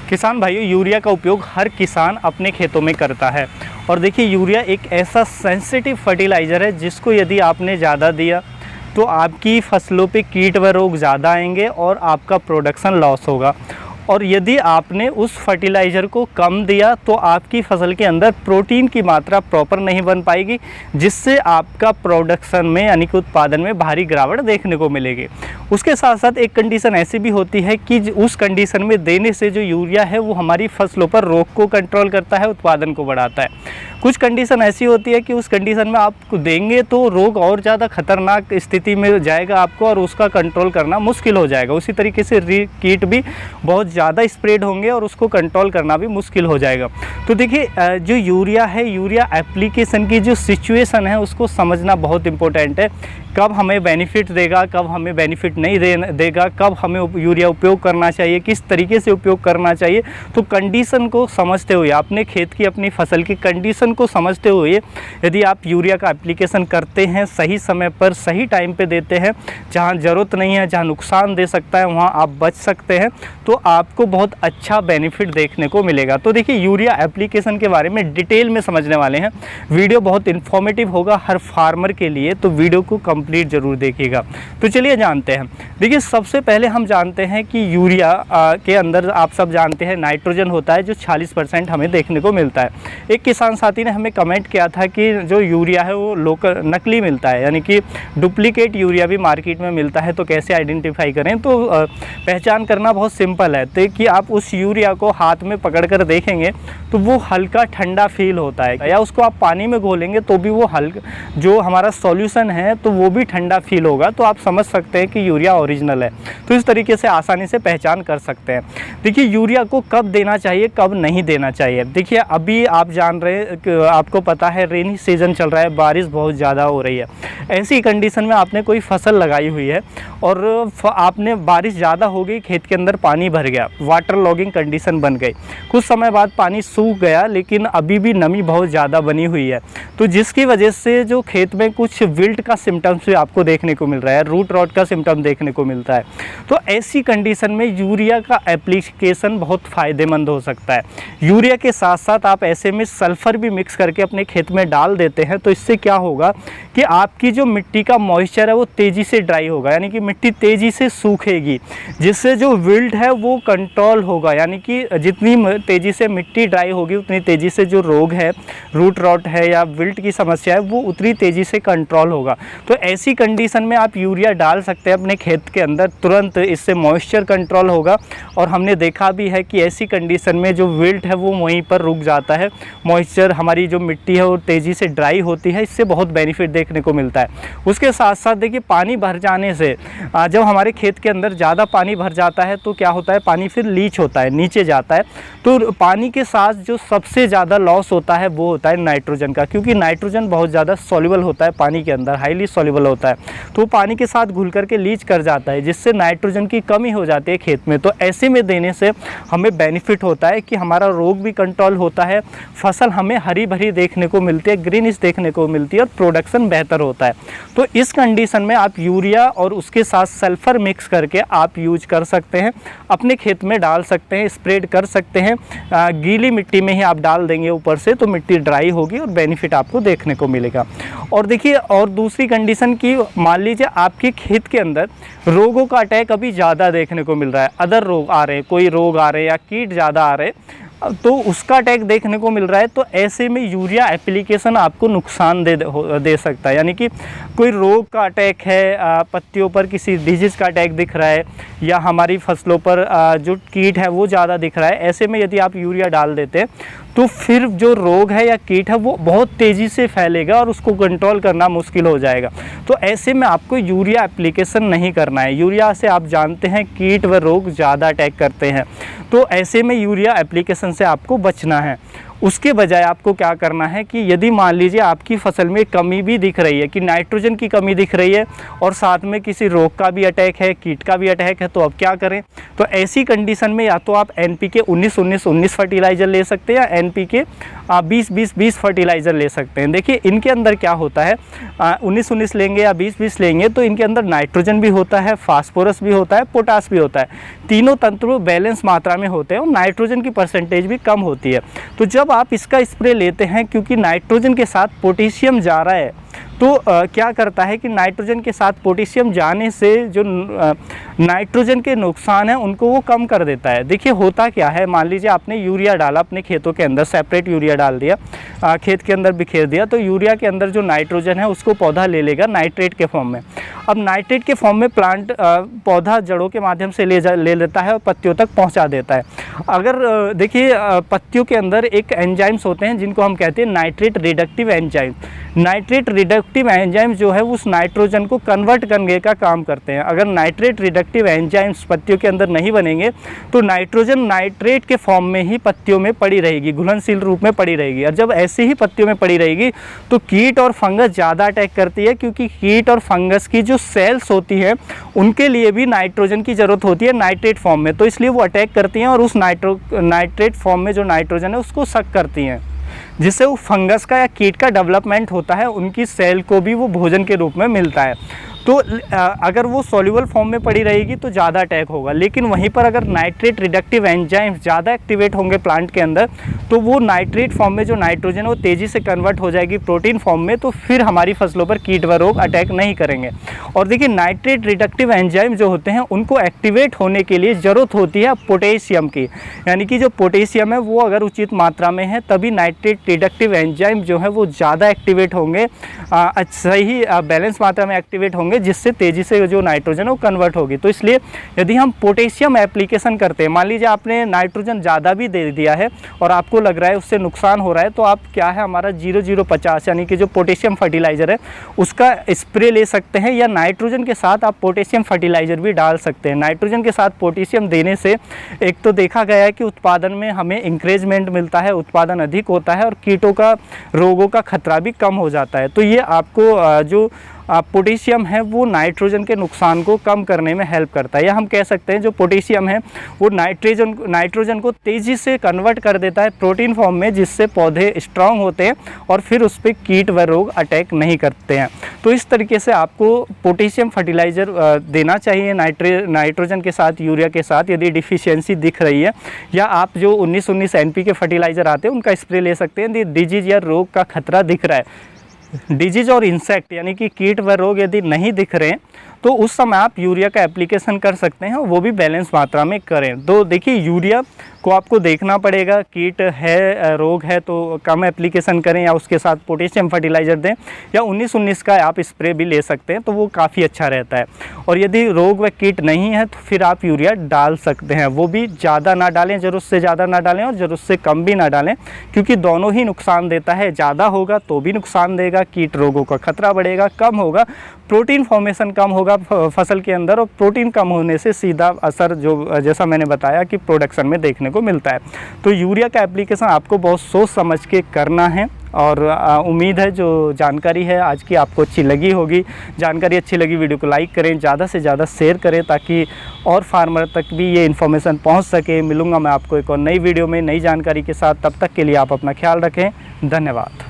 किसान भाइयों, यूरिया का उपयोग हर किसान अपने खेतों में करता है। और देखिए, यूरिया एक ऐसा सेंसिटिव फर्टिलाइज़र है जिसको यदि आपने ज़्यादा दिया तो आपकी फसलों पे कीट व रोग ज़्यादा आएंगे और आपका प्रोडक्शन लॉस होगा। और यदि आपने उस फर्टिलाइज़र को कम दिया तो आपकी फसल के अंदर प्रोटीन की मात्रा प्रॉपर नहीं बन पाएगी, जिससे आपका प्रोडक्शन में यानी कि उत्पादन में भारी गिरावट देखने को मिलेगी। उसके साथ साथ एक कंडीशन ऐसी भी होती है कि उस कंडीशन में देने से जो यूरिया है वो हमारी फसलों पर रोग को कंट्रोल करता है, उत्पादन को बढ़ाता है। कुछ कंडीशन ऐसी होती है कि उस कंडीशन में आप देंगे तो रोग और ज़्यादा खतरनाक स्थिति में जाएगा आपको और उसका कंट्रोल करना मुश्किल हो जाएगा। उसी तरीके से कीट भी बहुत ज़्यादा स्प्रेड होंगे और उसको कंट्रोल करना भी मुश्किल हो जाएगा। तो देखिए, जो यूरिया है, यूरिया एप्लीकेशन की जो सिचुएशन है उसको समझना बहुत इंपॉर्टेंट है। कब हमें बेनिफिट देगा, कब हमें बेनिफिट नहीं देगा, कब हमें यूरिया उपयोग करना चाहिए, किस तरीके से उपयोग करना चाहिए। तो कंडीशन को समझते हुए, अपने खेत की अपनी फसल की कंडीशन को समझते हुए यदि आप यूरिया का एप्लीकेशन करते हैं, सही समय पर सही टाइम पे देते हैं, जहाँ ज़रूरत नहीं है, जहाँ नुकसान दे सकता है वहाँ आप बच सकते हैं, तो आपको बहुत अच्छा बेनिफिट देखने को मिलेगा। तो देखिए, यूरिया एप्लीकेशन के बारे में डिटेल में समझने वाले हैं। वीडियो बहुत इन्फॉर्मेटिव होगा हर फार्मर के लिए, तो वीडियो को कंप्लीट जरूर देखिएगा। तो चलिए जानते हैं। देखिए, सबसे पहले हम जानते हैं कि यूरिया के अंदर आप सब जानते हैं नाइट्रोजन होता है जो 40% हमें देखने को मिलता है। एक किसान साथी ने हमें कमेंट किया था कि जो यूरिया है वो लोकल नकली मिलता है, यानी कि डुप्लीकेट यूरिया भी मार्केट में मिलता है, तो कैसे आइडेंटिफाई करें। तो पहचान करना बहुत सिंपल है। तो कि आप उस यूरिया को हाथ में पकड़ कर देखेंगे तो वो हल्का ठंडा फील होता है, या उसको आप पानी में घोलेंगे तो भी वो हल्का, जो हमारा सॉल्यूशन है तो वो भी ठंडा फील होगा, तो आप समझ सकते हैं कि यूरिया ओरिजिनल है। तो इस तरीके से आसानी से पहचान कर सकते हैं। देखिए, यूरिया को कब देना चाहिए, कब नहीं देना चाहिए। देखिए, अभी आप जान रहे हैं, आपको पता है रेनी सीजन चल रहा है, बारिश बहुत ज़्यादा हो रही है। ऐसी कंडीशन में आपने कोई फसल लगाई हुई है और आपने बारिश ज़्यादा हो गई, खेत के अंदर पानी भर गया, वाटर लॉगिंग कंडीशन बन गई, कुछ समय बाद पानी सूख गया, लेकिन अभी भी नमी बहुत ज़्यादा बनी हुई है, तो जिसकी वजह से जो खेत में कुछ विल्ट का सिम्टम्स भी आपको देखने को मिल रहा है, रूट रॉट का सिम्टम देखने को मिलता है। तो ऐसी कंडीशन में यूरिया का एप्लीकेशन बहुत फ़ायदेमंद हो सकता है। यूरिया के साथ साथ आप ऐसे में सल्फ़र भी मिक्स करके अपने खेत में डाल देते हैं, तो इससे क्या होगा कि आपकी जो मिट्टी का मॉइस्चर है वो तेज़ी से ड्राई होगा, यानी कि मिट्टी तेज़ी से सूखेगी, जिससे जो विल्ट है वो कंट्रोल होगा। यानी कि जितनी तेज़ी से मिट्टी ड्राई होगी उतनी तेज़ी से जो रोग है, रूट रॉट है या विल्ट की समस्या है, वो उतनी तेज़ी से कंट्रोल होगा। तो ऐसी कंडीशन में आप यूरिया डाल सकते हैं अपने खेत के अंदर, तुरंत इससे मॉइस्चर कंट्रोल होगा। और हमने देखा भी है कि ऐसी कंडीशन में जो विल्ट है वो वहीं पर रुक जाता है, मॉइस्चर, हमारी जो मिट्टी है वो तेज़ी से ड्राई होती है, इससे बहुत बेनिफिट देखने को मिलता है। उसके साथ साथ देखिए, पानी भर जाने से, जब हमारे खेत के अंदर ज़्यादा पानी भर जाता है तो क्या होता है, पानी फिर लीच होता है, नीचे जाता है। तो पानी के साथ जो सबसे ज़्यादा लॉस होता है वो होता है नाइट्रोजन का, क्योंकि नाइट्रोजन बहुत ज़्यादा सॉल्युबल होता है पानी के अंदर, हाईली सॉल्युबल होता है, तो पानी के साथ घुल करके लीच कर जाता है, जिससे नाइट्रोजन की कमी हो जाती है खेत में। तो ऐसे में देने से हमें बेनिफिट होता है कि हमारा रोग भी कंट्रोल होता है, फसल हमें हरी भरी देखने को मिलती है, ग्रीनिश देखने को मिलती है और प्रोडक्शन बेहतर होता है। तो इस कंडीशन में आप यूरिया और उसके साथ सल्फ़र मिक्स करके आप यूज कर सकते हैं, अपने खेत में डाल सकते हैं, स्प्रेड कर सकते हैं। गीली मिट्टी में ही आप डाल देंगे ऊपर से, तो मिट्टी ड्राई होगी और बेनिफिट आपको देखने को मिलेगा। और देखिए, और दूसरी कंडीशन की, मान लीजिए आपके खेत के अंदर रोगों का अटैक अभी ज़्यादा देखने को मिल रहा है, अदर रोग आ रहे हैं, कोई रोग आ रहे हैं या कीट ज़्यादा आ रहे हैं, तो उसका अटैक देखने को मिल रहा है, तो ऐसे में यूरिया एप्लीकेशन आपको नुकसान दे सकता है। यानी कि कोई रोग का अटैक है, पत्तियों पर किसी डिजीज़ का अटैक दिख रहा है, या हमारी फसलों पर जो कीट है वो ज़्यादा दिख रहा है, ऐसे में यदि आप यूरिया डाल देते हैं तो फिर जो रोग है या कीट है वो बहुत तेज़ी से फैलेगा और उसको कंट्रोल करना मुश्किल हो जाएगा। तो ऐसे में आपको यूरिया एप्लीकेशन नहीं करना है। यूरिया से आप जानते हैं कीट व रोग ज़्यादा अटैक करते हैं, तो ऐसे में यूरिया एप्लीकेशन से आपको बचना है। उसके बजाय आपको क्या करना है कि यदि मान लीजिए आपकी फसल में कमी भी दिख रही है, कि नाइट्रोजन की कमी दिख रही है और साथ में किसी रोग का भी अटैक है, कीट का भी अटैक है, तो अब क्या करें। तो ऐसी कंडीशन में या तो आप NPK 19-19-19 फर्टिलाइज़र ले सकते हैं, या NPK 20-20-20 फर्टिलाइज़र ले सकते हैं। देखिए इनके अंदर क्या होता है, 19-19 लेंगे या 20-20 लेंगे तो इनके अंदर नाइट्रोजन भी होता है, फास्फोरस भी होता है, पोटास भी होता है। तीनों तत्व बैलेंस मात्रा में होते हैं और नाइट्रोजन की परसेंटेज भी कम होती है। तो जब आप इसका स्प्रे लेते हैं, क्योंकि नाइट्रोजन के साथ पोटेशियम जा रहा है, तो क्या करता है कि नाइट्रोजन के साथ पोटेशियम जाने से जो नाइट्रोजन के नुकसान हैं उनको वो कम कर देता है। देखिए होता क्या है, मान लीजिए आपने यूरिया डाला अपने खेतों के अंदर, सेपरेट यूरिया डाल दिया, खेत के अंदर बिखेर दिया, तो यूरिया के अंदर जो नाइट्रोजन है उसको पौधा ले लेगा नाइट्रेट के फॉर्म में। अब नाइट्रेट के फॉर्म में प्लांट पौधा जड़ों के माध्यम से ले लेता है और पत्तियों तक पहुँचा देता है। अगर देखिए पत्तियों के अंदर एक एंजाइम्स होते हैं जिनको हम कहते हैं nitrate reductive enzyme. Nitrate reductive enzyme जो है उस नाइट्रोजन को कन्वर्ट करने का काम करते हैं। अगर नाइट्रेट रिडक्टिव एंजाइम्स पत्तियों के अंदर नहीं बनेंगे तो नाइट्रोजन नाइट्रेट के फॉर्म में ही पत्तियों में पड़ी रहेगी, घुलनशील रूप में पड़ी रहेगी। और जब ऐसे ही पत्तियों में पड़ी रहेगी तो कीट और फंगस ज़्यादा अटैक करती है, क्योंकि कीट और फंगस की जो सेल्स होती हैं उनके लिए भी नाइट्रोजन की ज़रूरत होती है नाइट्रेट फॉर्म में, तो इसलिए वो अटैक करती हैं और उस नाइट्रेट फॉर्म में जो नाइट्रोजन है उसको सक करती हैं, जिससे वो फंगस का या कीट का डेवलपमेंट होता है, उनकी सेल को भी वो भोजन के रूप में मिलता है। तो अगर वो सॉल्युबल फॉर्म में पड़ी रहेगी तो ज़्यादा अटैक होगा, लेकिन वहीं पर अगर नाइट्रेट रिडक्टिव एंजाइम ज़्यादा एक्टिवेट होंगे प्लांट के अंदर तो वो नाइट्रेट फॉर्म में जो नाइट्रोजन है वो तेज़ी से कन्वर्ट हो जाएगी प्रोटीन फॉर्म में, तो फिर हमारी फसलों पर कीट व रोग अटैक नहीं करेंगे। और देखिए नाइट्रेट रिडक्टिव एंजाइम जो होते हैं उनको एक्टिवेट होने के लिए ज़रूरत होती है पोटेशियम की, यानी कि जो पोटेशियम है वो अगर उचित मात्रा में है तभी नाइट्रेट रिडक्टिव एंजाइम जो है वो ज़्यादा एक्टिवेट होंगे, सही बैलेंस मात्रा में एक्टिवेट होंगे, जिससे तेज़ी से जो नाइट्रोजन है वो कन्वर्ट होगी। तो इसलिए यदि हम पोटेशियम एप्लीकेशन करते हैं, मान लीजिए आपने नाइट्रोजन ज़्यादा भी दे दिया है और आपको लग रहा है उससे नुकसान हो रहा है, तो आप क्या है हमारा 0050 यानी कि जो पोटेशियम फर्टिलाइज़र है उसका स्प्रे ले सकते हैं, या नाइट्रोजन के साथ आप पोटेशियम फर्टिलाइज़र भी डाल सकते हैं। नाइट्रोजन के साथ पोटेशियम देने से एक तो देखा गया है कि उत्पादन में हमें इंक्रेजमेंट मिलता है, उत्पादन अधिक होता है और कीटों का रोगों का खतरा भी कम हो जाता है। तो ये आपको जो पोटेशियम है वो नाइट्रोजन के नुकसान को कम करने में हेल्प करता है, या हम कह सकते हैं जो पोटेशियम है वो नाइट्रोजन को तेज़ी से कन्वर्ट कर देता है प्रोटीन फॉर्म में, जिससे पौधे स्ट्रांग होते हैं और फिर उस पर कीट व रोग अटैक नहीं करते हैं। तो इस तरीके से आपको पोटेशियम फर्टिलाइज़र देना चाहिए नाइट्रोजन के साथ, यूरिया के साथ, यदि डिफिशियंसी दिख रही है, या आप जो 19-19 NP के फर्टिलाइज़र आते हैं उनका स्प्रे ले सकते हैं यदि डिजीज या रोग का खतरा दिख रहा है। डिजीज और इंसेक्ट यानी कि कीट व रोग यदि नहीं दिख रहे हैं तो उस समय आप यूरिया का एप्लीकेशन कर सकते हैं, वो भी बैलेंस मात्रा में करें। तो देखिए यूरिया को आपको देखना पड़ेगा, कीट है रोग है तो कम एप्लीकेशन करें या उसके साथ पोटेशियम फर्टिलाइज़र दें, या 19-19 का आप स्प्रे भी ले सकते हैं तो वो काफ़ी अच्छा रहता है। और यदि रोग व कीट नहीं है तो फिर आप यूरिया डाल सकते हैं, वो भी ज़्यादा ना डालें, ज़रूरत से ज़्यादा ना डालें और ज़रूरत से कम भी ना डालें, क्योंकि दोनों ही नुकसान देता है। ज़्यादा होगा तो भी नुकसान देगा, कीट रोगों का खतरा बढ़ेगा, कम होगा प्रोटीन फॉर्मेशन कम होगा फसल के अंदर, और प्रोटीन कम होने से सीधा असर जो जैसा मैंने बताया कि प्रोडक्शन में देखने को मिलता है। तो यूरिया का एप्लीकेशन आपको बहुत सोच समझ के करना है, और उम्मीद है जो जानकारी है आज की आपको अच्छी लगी होगी। जानकारी अच्छी लगी वीडियो को लाइक करें, ज़्यादा से ज़्यादा शेयर करें ताकि और फार्मर तक भी ये इन्फॉर्मेशन पहुंच सके। मिलूंगा मैं आपको एक और नई वीडियो में नई जानकारी के साथ, तब तक के लिए आप अपना ख्याल रखें। धन्यवाद।